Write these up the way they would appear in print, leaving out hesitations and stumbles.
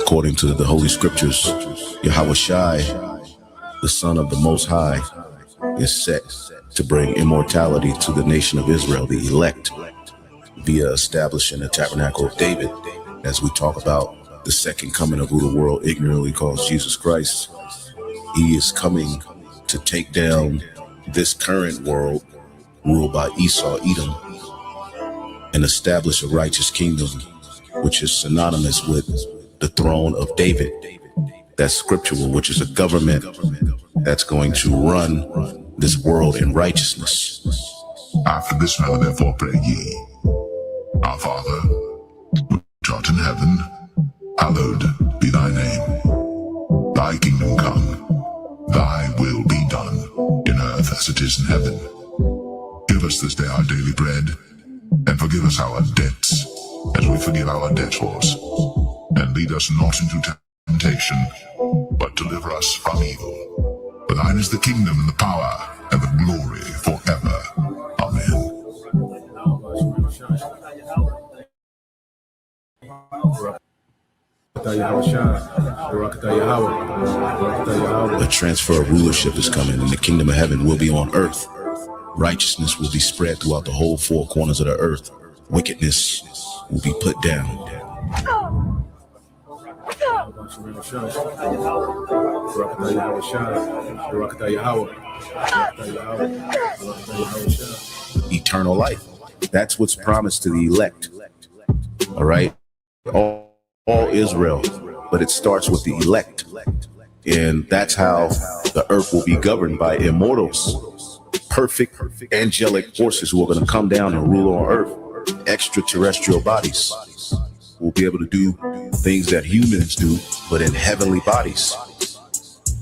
According to the Holy Scriptures, Yahweh Shai, the Son of the Most High, is set to bring immortality to the nation of Israel, the elect, via establishing the tabernacle of David, as we talk about the second coming of who the world ignorantly calls Jesus Christ. He is coming to take down this current world ruled by Esau, Edom, and establish a righteous kingdom, which is synonymous with the throne of David. That's scriptural, which is a government that's going to run this world in righteousness. After this manner therefore pray ye, Our Father, which art in heaven, hallowed be thy name. Thy kingdom come, thy will be done, in earth as it is in heaven. Give us this day our daily bread, and forgive us our debts, as we forgive our debtors. And lead us not into temptation, but deliver us from evil. For thine is the kingdom, and the power, and the glory forever. Amen. A transfer of rulership is coming, and the kingdom of heaven will be on earth. Righteousness will be spread throughout the whole four corners of the earth. Wickedness will be put down. Eternal life. That's what's promised to the elect. All right? All Israel. But it starts with the elect. And that's how the earth will be governed by immortals. Perfect angelic forces who are going to come down and rule on earth. Extraterrestrial bodies will be able to do things that humans do, but in heavenly bodies.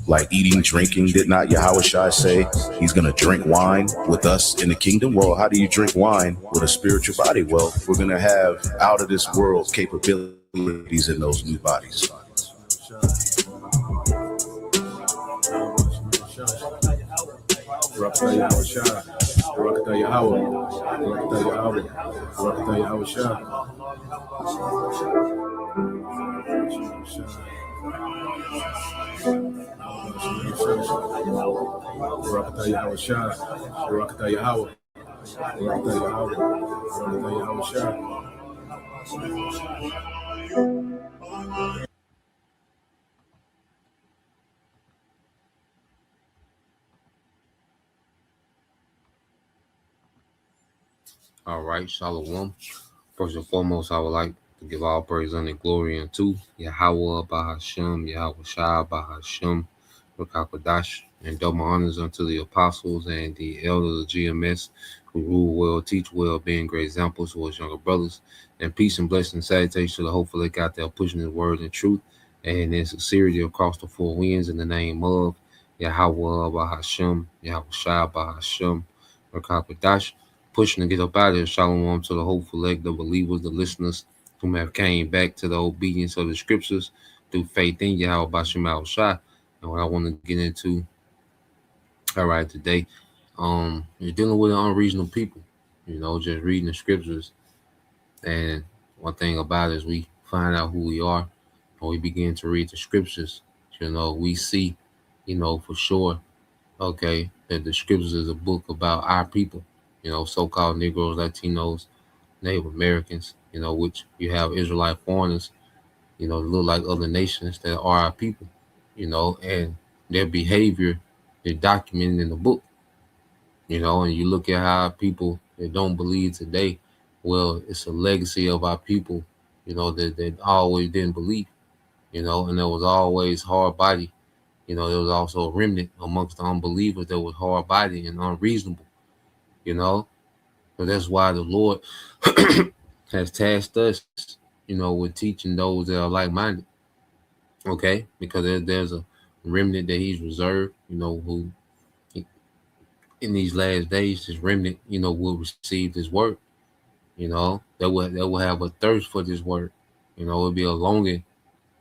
Like eating, drinking. Did not Yahweh Shai say he's going to drink wine with us in the kingdom? Well, how do you drink wine with a spiritual body? Well, we're going to have out of this world capabilities in those new bodies. All right, Shalom. First and foremost, I would like to give all praise and glory unto Yahweh Bahashem, Yahweh Shai Bahashem, Rakakwadash, and double honors unto the apostles and the elders of GMS who rule well, teach well, being great examples to us younger brothers. And peace and blessing and salutation to the hopeful elect out there pushing his word and truth and in sincerity across the four winds in the name of Yahweh Bahashem, Yahweh Shai Bahashem, Rakakwadash. Pushing to get up out of here. Shalom to the hopeful elect, the believers, the listeners who have came back to the obedience of the scriptures through faith in Yahweh Bashem Shai. And what I want to get into, all right, today, you're dealing with unreasonable people, just reading the scriptures. And one thing about it is we find out who we are and we begin to read the scriptures. We see, for sure, okay, that the scriptures is a book about our people. So-called Negroes, Latinos, Native Americans, which you have Israelite foreigners, look like other nations that are our people, and their behavior is documented in the book, and you look at how people that don't believe today, well, it's a legacy of our people, that always didn't believe, and there was always hard body, there was also a remnant amongst the unbelievers that was hard body and unreasonable. So that's why the Lord has tasked us, with teaching those that are like-minded, okay? Because there's a remnant that he's reserved, who in these last days, this remnant, will receive this word, they will have a thirst for this word, it'll be a longing,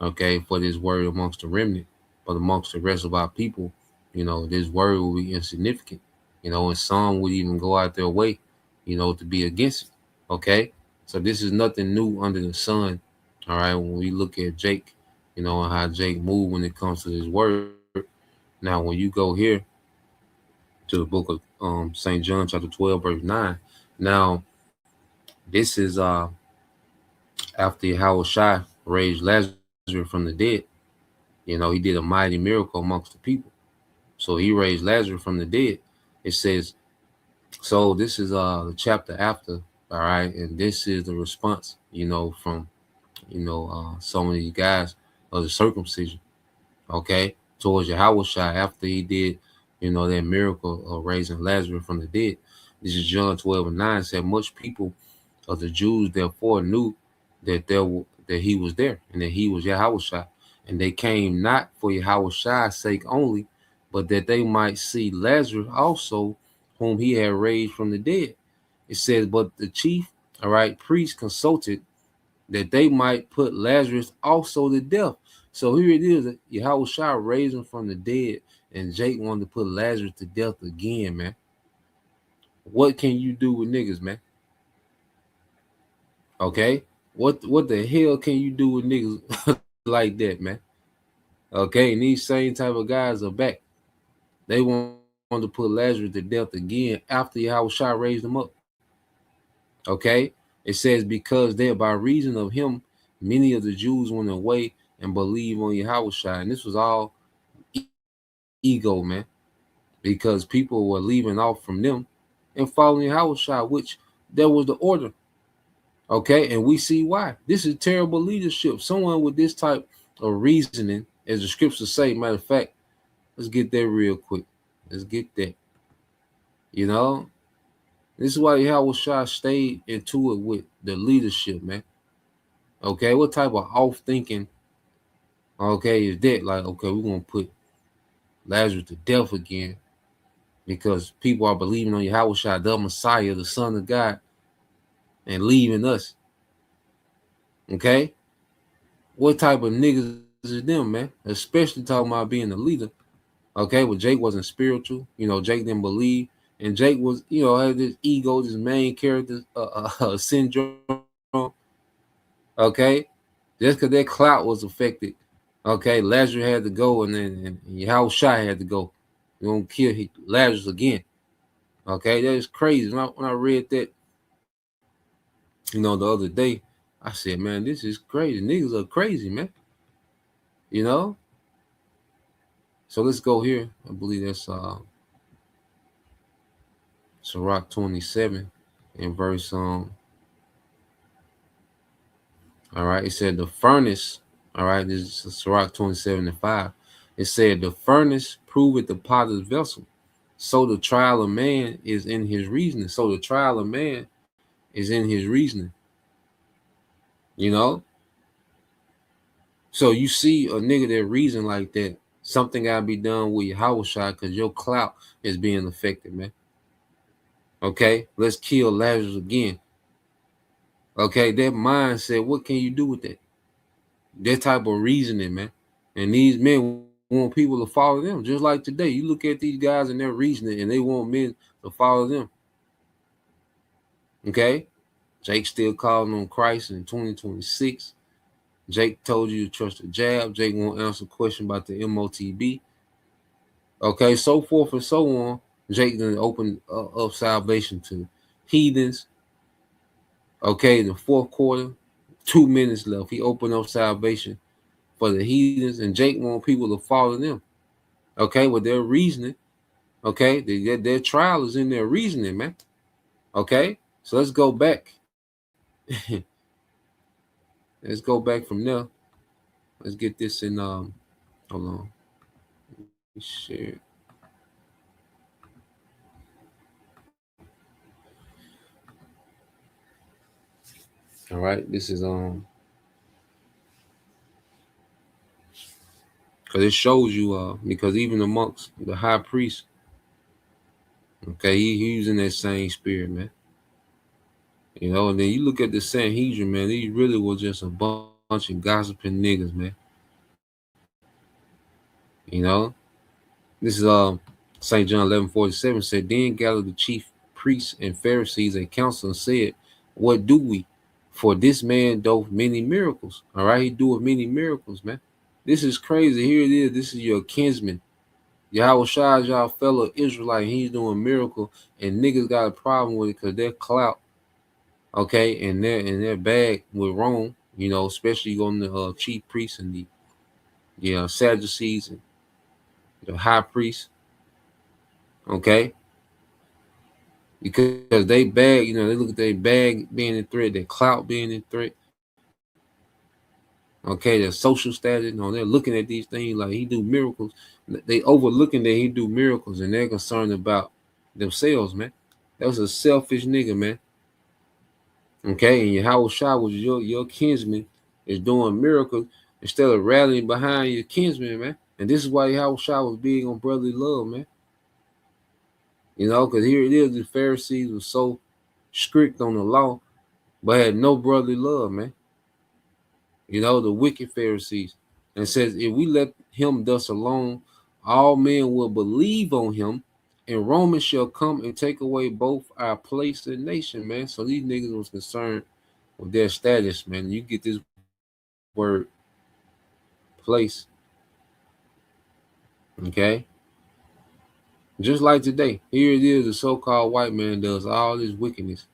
okay, for this word amongst the remnant, but amongst the rest of our people, this word will be insignificant. And some would even go out their way, to be against it. Okay, so this is nothing new under the sun. All right, when we look at Jake, and how Jake moved when it comes to this word. Now, when you go here to the book of St. John, chapter 12, verse 9, now this is after Yahushua raised Lazarus from the dead. He did a mighty miracle amongst the people. So he raised Lazarus from the dead. It says, so this is the chapter after, all right, and this is the response, from some of these guys of the circumcision, okay, towards Yahushua after he did, that miracle of raising Lazarus from the dead. This is John 12 and 9 said, much people of the Jews therefore knew that he was there and that he was Yahushua, and they came not for Yahushua's sake only, but that they might see Lazarus also, whom he had raised from the dead. It says, but the chief, all right, priests consulted that they might put Lazarus also to death. So here it is, Yahushua raised him from the dead, and Jake wanted to put Lazarus to death again, man. What can you do with niggas, man? Okay? What the hell can you do with niggas like that, man? Okay, and these same type of guys are back. They want to put Lazarus to death again after Yahushua raised him up. Okay? It says, because there by reason of him, many of the Jews went away and believed on Yahushua. And this was all ego, man. Because people were leaving off from them and following Yahushua, which that was the order. Okay, and we see why. This is terrible leadership. Someone with this type of reasoning, as the scriptures say, matter of fact, let's get that real quick. Let's get that. This is why Yahushua stayed into it with the leadership, man. Okay, what type of off thinking, okay, is that? Like, okay, we're going to put Lazarus to death again because people are believing on Yahushua, the Messiah, the Son of God, and leaving us. Okay? What type of niggas is them, man? Especially talking about being a leader. Okay, well, Jake wasn't spiritual. Jake didn't believe. And Jake was, had this ego, this main character syndrome. Okay? Just because that clout was affected. Okay, Lazarus had to go, and then Yahushua had to go. You're going to kill Lazarus again. Okay, that is crazy. When I read that, the other day, I said, man, this is crazy. Niggas are crazy, man. So let's go here. I believe that's Sirach 27 in verse all right, it said the furnace, all right, this is Sirach 27 and 5. It said the furnace proveth the potter's vessel. So the trial of man is in his reasoning. So the trial of man is in his reasoning. So you see a nigga that reason like that, something gotta be done with your house shot because your clout is being affected, man. Okay, let's kill Lazarus again. Okay, that mindset, what can you do with that? That type of reasoning, man. And these men want people to follow them. Just like today, you look at these guys and their reasoning and they want men to follow them. Okay? Jake still calling on Christ in 2026. Jake told you to trust the jab. Jake won't answer a question about the MOTB. Okay, so forth and so on. Jake then opened up salvation to heathens. Okay, the fourth quarter, 2 minutes left. He opened up salvation for the heathens, and Jake want people to follow them. Okay, with their reasoning. Okay, their trial is in their reasoning, man. Okay, so let's go back. Let's go back from there. Let's get this in. Hold on. Let me share it. All right, this is because it shows you because even amongst the high priest, okay, he using that same spirit, man. And then you look at the Sanhedrin, man. These really was just a bunch of gossiping niggas, man. You know, this is St. John 11:47 said, Then gathered the chief priests and Pharisees a council and said, What do we? For this man doeth many miracles. All right, he doeth many miracles, man. This is crazy. Here it is. This is your kinsman. Yahweh Shai is y'all fellow Israelite. He's doing miracle, and niggas got a problem with it because they're clout, okay, and they're bad with Rome. You know, especially on the chief priests and the Sadducees and the high priests, okay, because they bag. You know, they look at their bag being in threat, their clout being in threat. Okay, their social status. You know, they're looking at these things like he do miracles. They overlooking that he do miracles, and they're concerned about themselves, man. That was a selfish nigga, man. Okay, and Yahweh Shai was your kinsman is doing miracles instead of rallying behind your kinsman, man. And this is why Yahweh Shai was big on brotherly love, man. You know, because here it is, the Pharisees were so strict on the law, but had no brotherly love, man. You know, the wicked Pharisees. And it says, if we let him thus alone, all men will believe on him, and Romans shall come and take away both our place and nation, man. So these niggas was concerned with their status, man. You get this word place, okay? Just like today, here it is, the so-called white man does all this wickedness,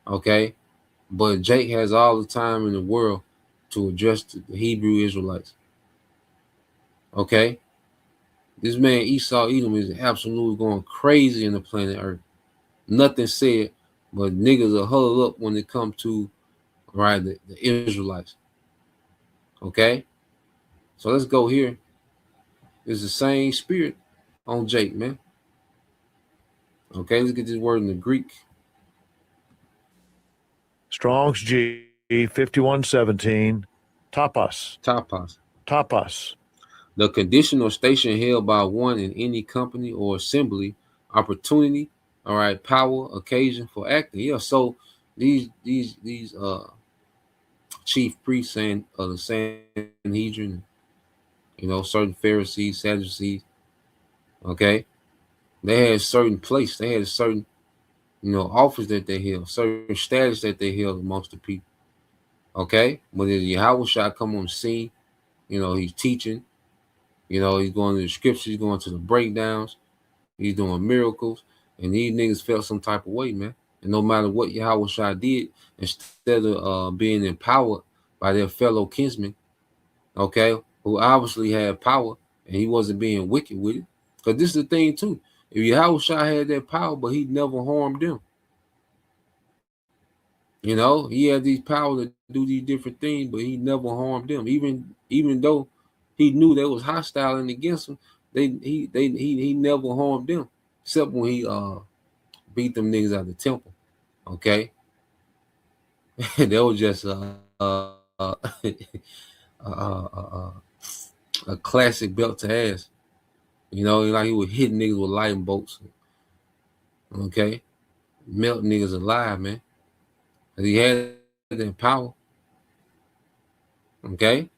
okay? But Jake has all the time in the world to address the Hebrew Israelites, okay? This man Esau Edom is absolutely going crazy in the planet Earth. Nothing said, but niggas are huddled up when it comes to right the Israelites, okay? So let's go here. It's the same spirit on Jake, man. Okay, let's get this word in the Greek. Strong's G 5117. Tapas. Tapas. Tapas. The condition or station held by one in any company or assembly, opportunity, all right, power, occasion for acting. Yeah, so these chief priests and the Sanhedrin, you know, certain Pharisees, Sadducees, okay, they had a certain place, they had a certain, you know, office that they held, certain status that they held amongst the people. Okay, but then Yahweh shall come on the scene, you know, he's teaching, you know, he's going to the scriptures, he's going to the breakdowns, he's doing miracles, and these niggas felt some type of way, man. And no matter what Yahweh Shai did, instead of being empowered by their fellow kinsmen, okay, who obviously had power and he wasn't being wicked with it. Because this is the thing too. If Yahweh Shai had that power, but he never harmed them. You know, he had these powers to do these different things, but he never harmed them. Even though he knew they was hostile and against him, he never harmed them. Except when he beat them niggas out of the temple. Okay. That was just a classic belt to ass. You know, like he would hit niggas with lightning bolts. Okay. Melt niggas alive, man. And he had that power. Okay.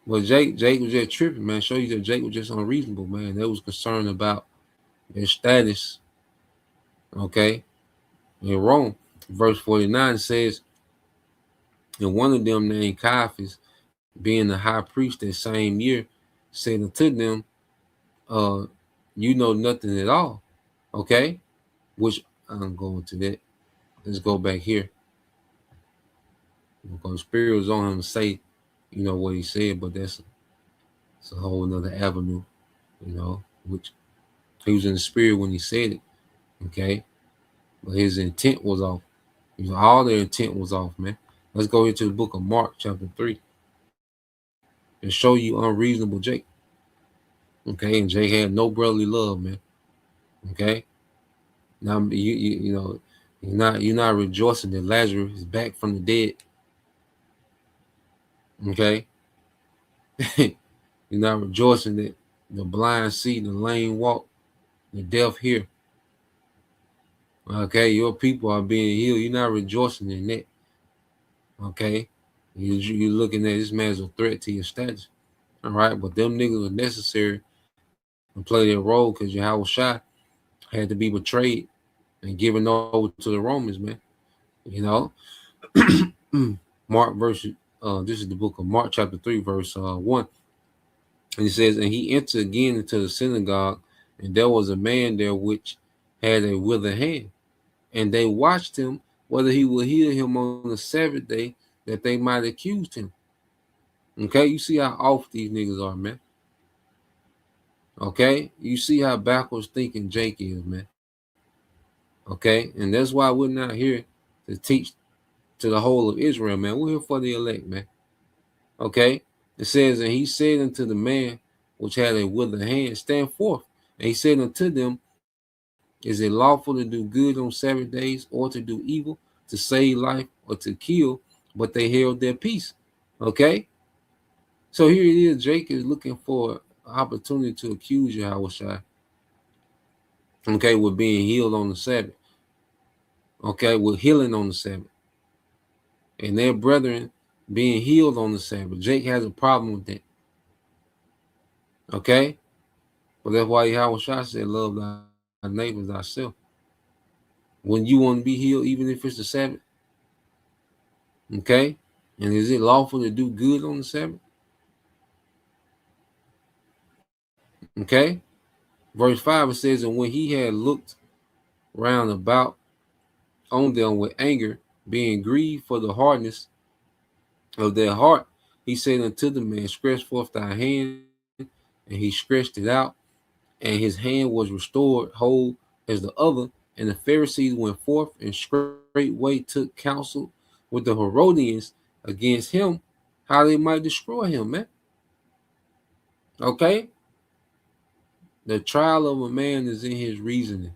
But Jake was just tripping, man. Show you that Jake was just unreasonable, man. They was concerned about their status. Okay. In Rome, verse 49 says, and one of them named Caiaphas, being the high priest that same year, said unto them, you know nothing at all. Okay? Which I'm going to that. Let's go back here. Because Spirit was on him to say, you know, what he said, but it's a whole another avenue, you know, which he was in the spirit when he said it. Okay? But his intent was off. You know, all their intent was off, man. Let's go into the book of Mark, chapter 3, and show you unreasonable Jake. Okay, and Jake had no brotherly love, man. Okay, now you know you're not rejoicing that Lazarus is back from the dead. Okay, you're not rejoicing that the blind see, the lame walk, the deaf hear. Okay, your people are being healed. You're not rejoicing in that. Okay, you're looking at this man's a threat to your status. All right, but them niggas was necessary and play their role because Yahweh Shai had to be betrayed and given over to the Romans, man. You know, Mark verse. This is the book of Mark, chapter 3, verse 1. And it says, and he entered again into the synagogue, and there was a man there which had a withered hand. And they watched him whether he would heal him on the Sabbath day, that they might accuse him. Okay, you see how off these niggas are, man. Okay, you see how backwards thinking Jake is, man. Okay, and that's why we're not here to teach to the whole of Israel, man. We're here for the elect, man. Okay, it says, and he said unto the man which had a withered hand, stand forth. And he said unto them, is it lawful to do good on Sabbath days, or to do evil, to save life, or to kill? But they held their peace. Okay, so here it is. Jake is looking for an opportunity to accuse Yahweh Shai, okay, with being healed on the Sabbath. Okay, with healing on the Sabbath. And their brethren being healed on the Sabbath. Jake has a problem with that. Okay? But that's why Yahweh Shai said, love thy neighbors thyself. When you want to be healed, even if it's the Sabbath. Okay? And is it lawful to do good on the Sabbath? Okay? Verse 5, it says, and when he had looked round about on them with anger, being grieved for the hardness of their heart, he said unto the man, stretch forth thy hand. And he stretched it out, and his hand was restored whole as the other. And the Pharisees went forth and straightway took counsel with the Herodians against him, how they might destroy him, man. Okay? The trial of a man is in his reasoning.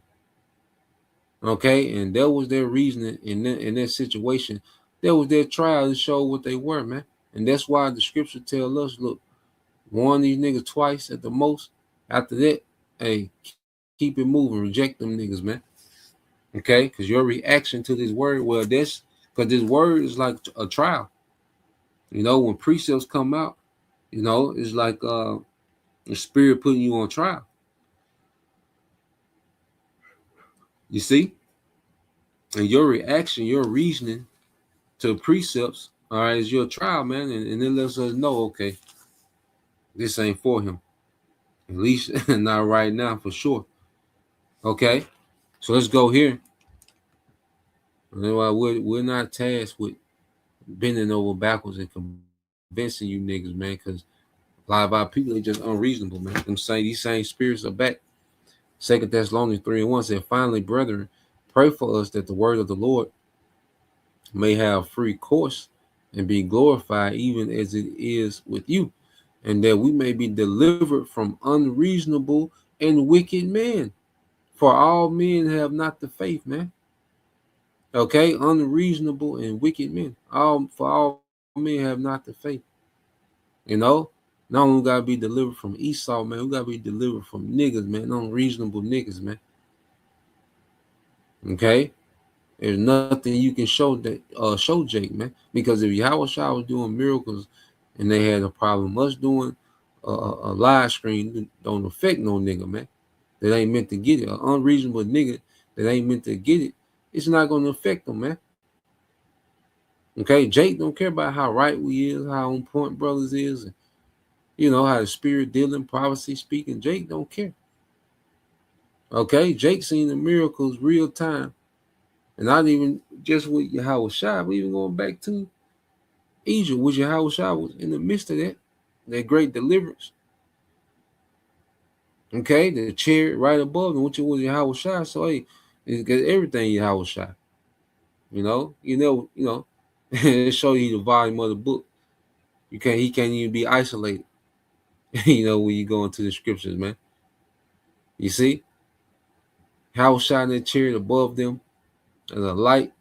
Okay? And that was their reasoning in that situation. That was their trial to show what they were, man. And that's why the scripture tell us, look, warn these niggas twice at the most. After that, hey, keep it moving. Reject them niggas, man. Okay? Because your reaction to this word, well, this, because this word is like a trial. You know, when precepts come out, you know, it's like the spirit putting you on trial. You see? And your reaction, your reasoning to precepts, all right, is your trial, man. And it lets us know, okay, this ain't for him. At least not right now, for sure. Okay? So let's go here. We're not tasked with bending over backwards and convincing you niggas, man, because a lot of our people are just unreasonable, man. I'm saying these same spirits are back. 2 Thessalonians 3:1 said, finally, brethren, pray for us that the word of the Lord may have free course and be glorified even as it is with you, and that we may be delivered from unreasonable and wicked men. For all men have not the faith, man. Okay, unreasonable and wicked men. For all men have not the faith. You know, not only gotta be delivered from Esau, man, we gotta be delivered from niggas, man, unreasonable niggas, man. Okay, there's nothing you can show Jake, man, because if Yahweh Shai was doing miracles and they had a problem, us doing a live stream don't affect no nigga, man. That ain't meant to get it. An unreasonable nigga that ain't meant to get it, it's not gonna affect them, man. Okay, Jake don't care about how right we is, how on point brothers is, and you know how the spirit dealing, prophecy speaking. Jake don't care. Okay, Jake seen the miracles real time, and not even just with Yahweh Shai, but even going back to Egypt, which Yahweh Shai was in the midst of that great deliverance. Okay, the chariot right above them, which was Yahweh Shai. So hey, it's got everything Yahweh Shai. It show you the volume of the book. He can't even be isolated. When you go into the scriptures, man. You see? How shining that chariot above them as a light.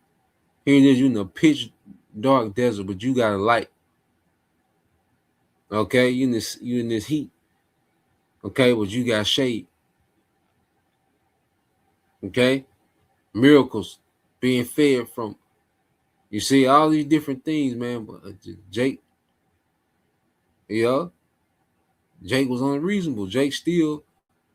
Here it is, you in a pitch dark desert, but you got a light. Okay, you in this heat. Okay, but you got shade. Okay, miracles being fed from. You see all these different things, man. But Jake, yeah, Jake was unreasonable. Jake still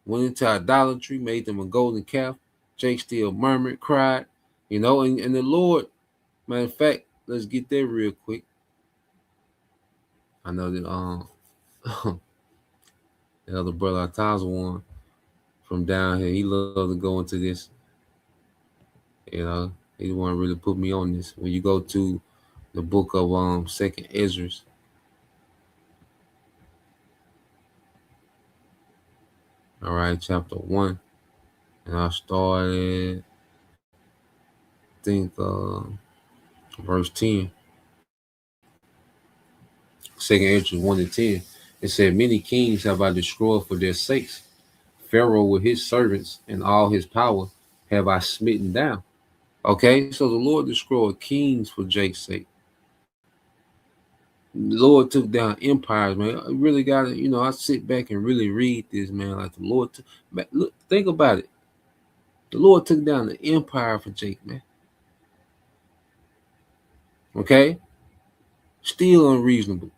went into idolatry, made them a golden calf. Jake still murmured, cried, and the Lord, matter of fact, let's get there real quick. I know that the other brother Ataza one from down here, he loved to go into this. He the one really put me on this. When you go to the book of Second Ezra, all right, chapter 1, and I started, I think, verse 10. Second Ezra 1 and 10. It said, "Many kings have I destroyed for their sakes. Pharaoh with his servants and all his power have I smitten down." Okay, so the Lord destroyed kings for Jake's sake. The Lord took down empires, man. I really got to, I sit back and really read this, man. Like the Lord, look, think about it. The Lord took down the empire for Jake, man. Okay, still unreasonable.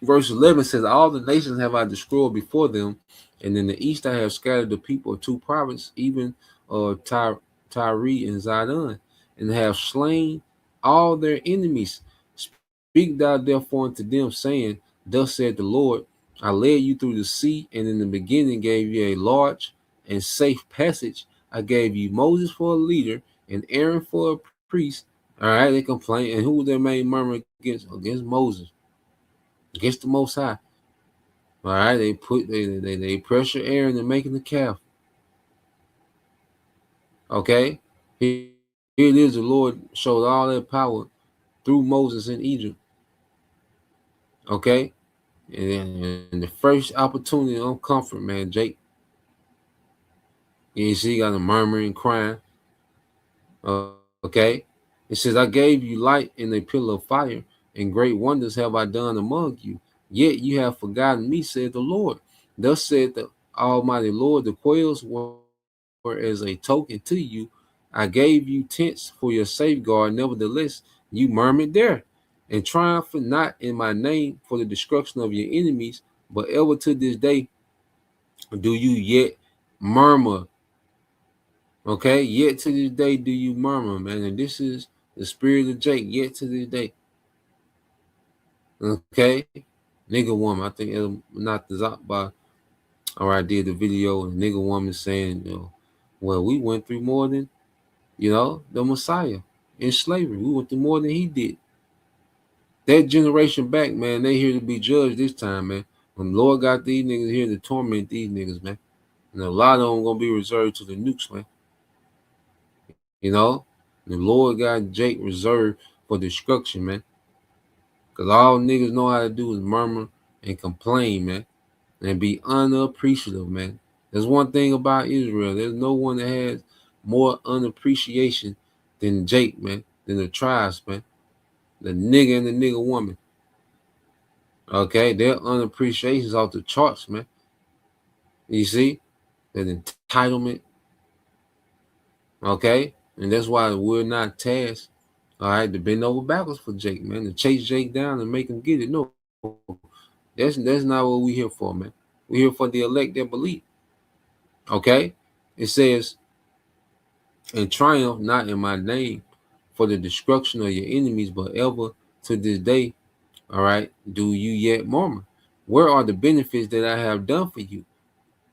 Verse 11 says, "All the nations have I destroyed before them, and in the east I have scattered the people of two provinces, even Tyre and Zidon, and have slain all their enemies. Speak thou therefore unto them, saying, Thus said the Lord, I led you through the sea, and in the beginning gave you a large and safe passage. I gave you Moses for a leader, and Aaron for a priest." All right, they complain, and who their main murmur against Moses, against the Most High. All right, they pressure Aaron in making the calf. Okay, here it is. The Lord showed all that power through Moses in Egypt. Okay, and the first opportunity on comfort, man, Jake, you see, he got a murmuring, crying. Okay, it says, "I gave you light in a pillar of fire, and great wonders have I done among you. Yet you have forgotten me, said the Lord. Thus said the Almighty Lord, the quails were as a token to you. I gave you tents for your safeguard. Nevertheless, you murmured there, and triumphed not in my name for the destruction of your enemies, but ever to this day do you yet murmur." Okay, yet to this day do you murmur, man. And this is the spirit of Jake, yet to this day. Okay, nigga woman, I think not the Zopba. All right, did the video, and nigga woman saying, well, we went through more than, the Messiah in slavery. We went through more than he did. That generation back, man, they here to be judged this time, man. When the Lord got these niggas here to torment these niggas, man. And a lot of them gonna be reserved to the nukes, man. The Lord got Jake reserved for destruction, man. Because all niggas know how to do is murmur and complain, man. And be unappreciative, man. There's one thing about Israel. There's no one that has more unappreciation than Jake, man. Than the tribes, man. The nigga and the nigga woman. Okay? Their unappreciation is off the charts, man. You see? That entitlement. Okay? And that's why we're not tasked, all right, to bend over backwards for Jake, man, to chase Jake down and make him get it. No, that's not what we're here for, man. We're here for the elect that believe. Okay? It says, "And triumph not in my name for the destruction of your enemies, but ever to this day, all right, do you yet murmur? Where are the benefits that I have done for you?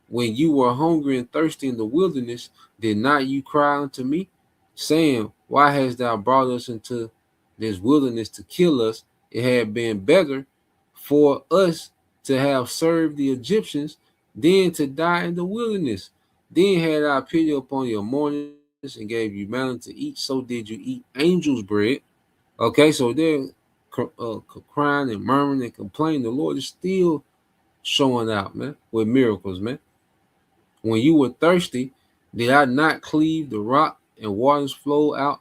When you were hungry and thirsty in the wilderness, did not you cry unto me, saying, Why hast thou brought us into this wilderness to kill us? It had been better for us to have served the Egyptians than to die in the wilderness. Then had I pity upon your mournings and gave you manna to eat, so did you eat angels' bread." Okay, so they're crying and murmuring and complaining. The Lord is still showing out, man, with miracles, man. "When you were thirsty, did I not cleave the rock and waters flow out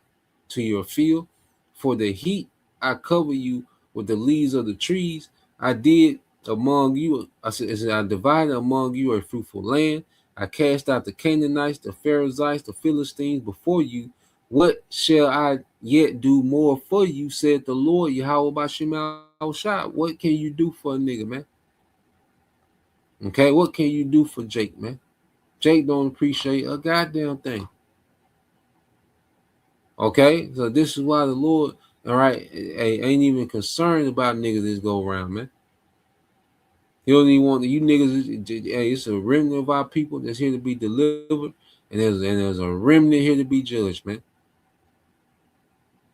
to your field? For the heat I cover you with the leaves of the trees. I did among you, I divided among you a fruitful land. I cast out the Canaanites, the Perizzites, the Philistines before you. What shall I yet do more for you, said the Lord Yahweh Bashim Shot, what can you do for a nigga, man? Okay, what can you do for Jake, man? Jake don't appreciate a goddamn thing. Okay, so this is why the Lord, all right, ain't even concerned about niggas this go around, man. He don't even want you niggas. Hey, it's a remnant of our people that's here to be delivered, and there's a remnant here to be judged, man.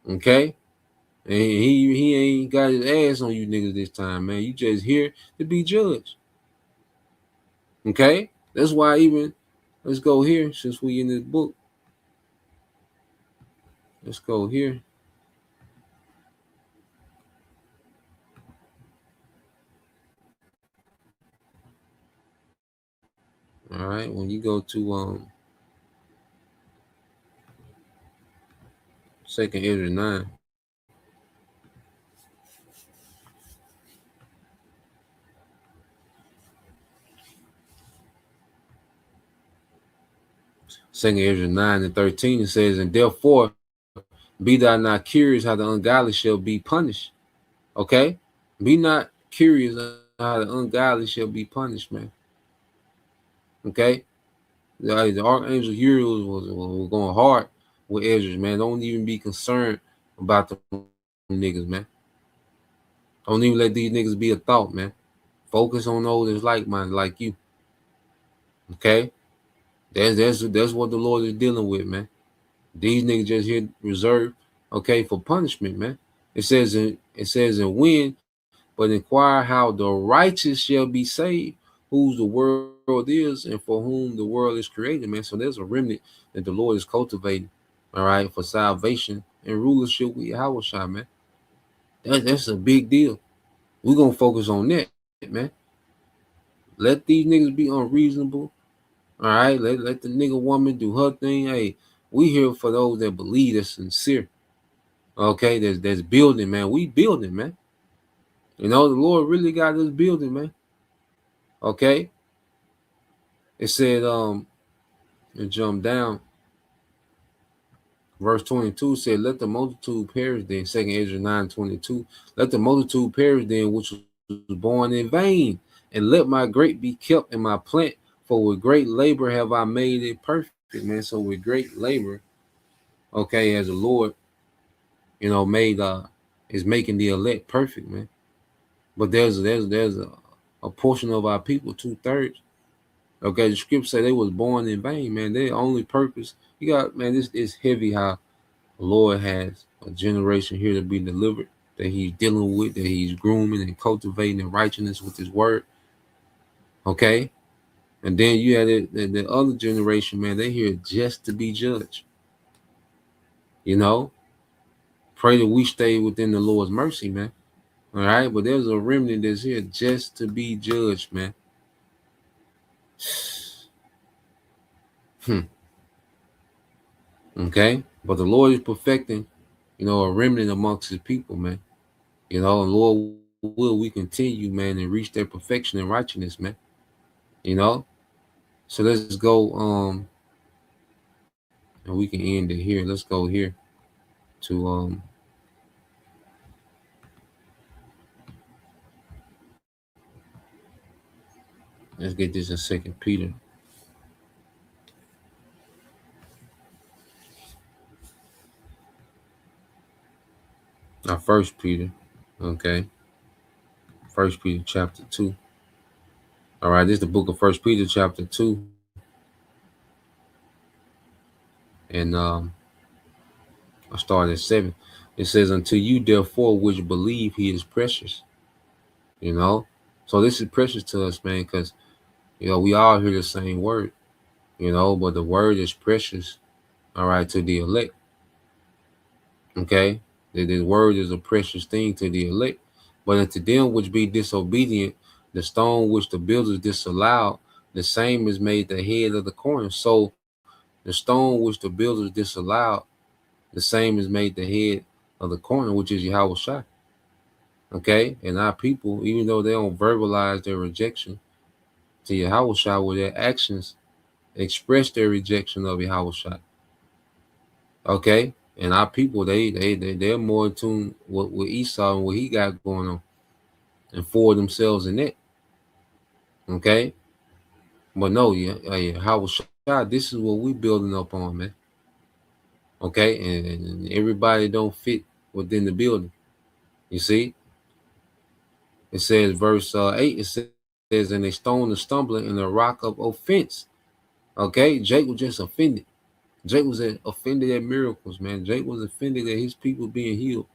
Okay, and he ain't got his ass on you niggas this time, man. You just here to be judged. Okay, that's why even let's go here since we in this book. Let's go here. All right, when you go to Second Ezra 9. Second Ezra 9 and 13, it says, and therefore be thou not curious how the ungodly shall be punished. Okay? Be not curious how the ungodly shall be punished, man. Okay? The archangel here was going hard with Ezra, man. Don't even be concerned about the niggas, man. Don't even let these niggas be a thought, man. Focus on those that's like minded, like you. Okay? That's what the Lord is dealing with, man. These niggas just here reserved, okay, for punishment, man. It says in when, but inquire how the righteous shall be saved, whose the world is, and for whom the world is created, man. So there's a remnant that the Lord is cultivating, all right, for salvation and rulership with Yahweh, man. That's a big deal. We're gonna focus on that, man. Let these niggas be unreasonable. All right, let the nigga woman do her thing. Hey, we here for those that believe that's sincere. Okay, there's building, man. We building, man. You know, the Lord really got us building, man. Okay. It said, and jump down. Verse 22 said, let the multitude perish then. Second Ezra 9:22. Let the multitude perish then, which was born in vain, and let my grape be kept in my plant, for with great labor have I made it perfect, man. So with great labor, okay, as the Lord, you know, made is making the elect perfect, man. But there's a portion of our people, 2/3. Okay, the scripture say they was born in vain, man. Their only purpose, you got, man, this is heavy how the Lord has a generation here to be delivered, that he's dealing with, that he's grooming and cultivating in righteousness with his word. Okay. And then you had the other generation, man, they here just to be judged. You know, pray that we stay within the Lord's mercy, man. All right. But there's a remnant that's here just to be judged, man. Okay. But the Lord is perfecting, you know, a remnant amongst his people, man. You know, and Lord, will we continue, man, and reach that perfection and righteousness, man. You know? So let's go, and we can end it here. Let's go here to let's get this in Second Peter. First Peter, okay. First Peter chapter 2. All right, this is the book of First Peter chapter 2. And I start at 7. It says, unto you therefore which believe he is precious. You know? So this is precious to us, man, because you know we all hear the same word, you know, but the word is precious, all right, to the elect. Okay? The word is a precious thing to the elect. But unto them which be disobedient, the stone which the builders disallowed, the same is made the head of the corner. So the stone which the builders disallowed, the same is made the head of the corner, which is Yahweh Shai. Okay? And our people, even though they don't verbalize their rejection to Yahweh Shai, with their actions express their rejection of Yahweh Shai. Okay? And our people, they're more in tune with Esau and what he got going on. and for themselves in it. Okay, but no, yeah, how was shot? This is what we building up on, man. Okay, and everybody don't fit within the building. You see, it says verse 8. It says, "And they stoned the stumbling and the rock of offense." Okay, Jake was just offended. Jake was offended at miracles, man. Jake was offended at his people being healed.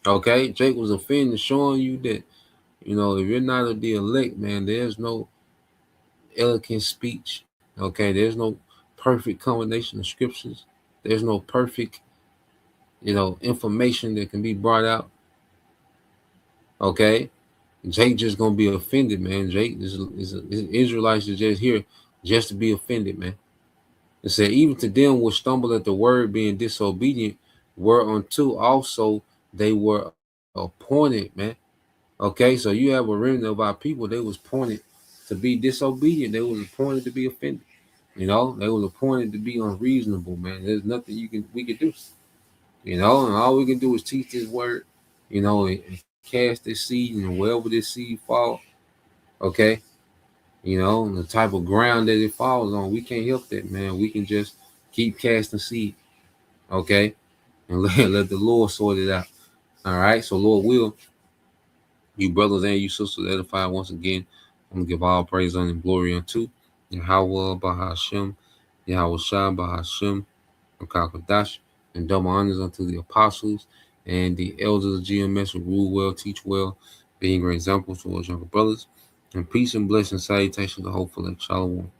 Okay, Jake was offended, showing you that if you're not of the elect, man, there's no eloquent speech. Okay, there's no perfect combination of scriptures. There's no perfect, information that can be brought out. Okay, Jake just gonna be offended, man. Jake is Israelites are just here just to be offended, man. It said, even to them which stumble at the word, being disobedient, whereunto also they were appointed, man. Okay, so you have a remnant of our people. They was appointed to be disobedient. They was appointed to be offended. They was appointed to be unreasonable, man. There's nothing we can do. And all we can do is teach this word, and cast this seed, and wherever this seed fall, okay, and the type of ground that it falls on, we can't help that, man. We can just keep casting seed, okay, and let the Lord sort it out. All right, so Lord will, you brothers and you sisters edify once again. I'm gonna give all praise and glory unto Yahweh Bahashem, Yahweh Shah Bahashem, Rakakadash, and double honors unto the apostles and the elders of GMS who rule well, teach well, being great examples towards younger brothers. And peace and blessing salutation to hopeful like Shalom.